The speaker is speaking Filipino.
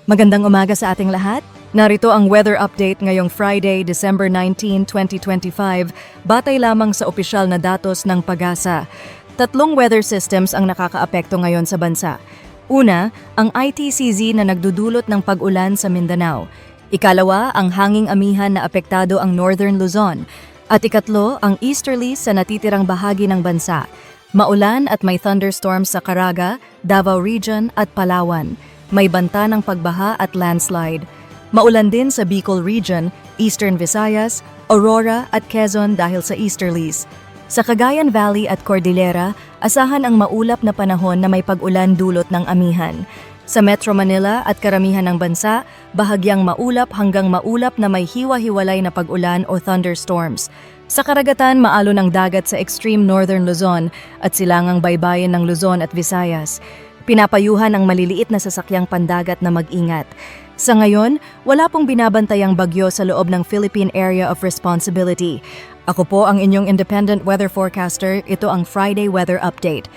Magandang umaga sa ating lahat. Narito ang weather update ngayong Friday, December 19, 2025, batay lamang sa opisyal na datos ng PAGASA. Tatlong weather systems ang nakakaapekto ngayon sa bansa. Una, ang ITCZ na nagdudulot ng pag-ulan sa Mindanao. Ikalawa, ang hanging amihan na apektado ang Northern Luzon. At ikatlo, ang easterlies sa natitirang bahagi ng bansa. Maulan at may thunderstorms sa Caraga, Davao Region at Palawan. May banta ng pagbaha at landslide. Maulan din sa Bicol Region, Eastern Visayas, Aurora at Quezon dahil sa easterlies. Sa Cagayan Valley at Cordillera, asahan ang maulap na panahon na may pag-ulan dulot ng amihan. Sa Metro Manila at karamihan ng bansa, bahagyang maulap hanggang maulap na may hiwa-hiwalay na pag-ulan o thunderstorms. Sa karagatan, maalon ang dagat sa extreme northern Luzon at silangang baybayin ng Luzon at Visayas. Pinapayuhan ang maliliit na sasakyang pandagat na mag-ingat. Sa ngayon, wala pong binabantayang bagyo sa loob ng Philippine Area of Responsibility. Ako po ang inyong independent weather forecaster. Ito ang Friday Weather Update.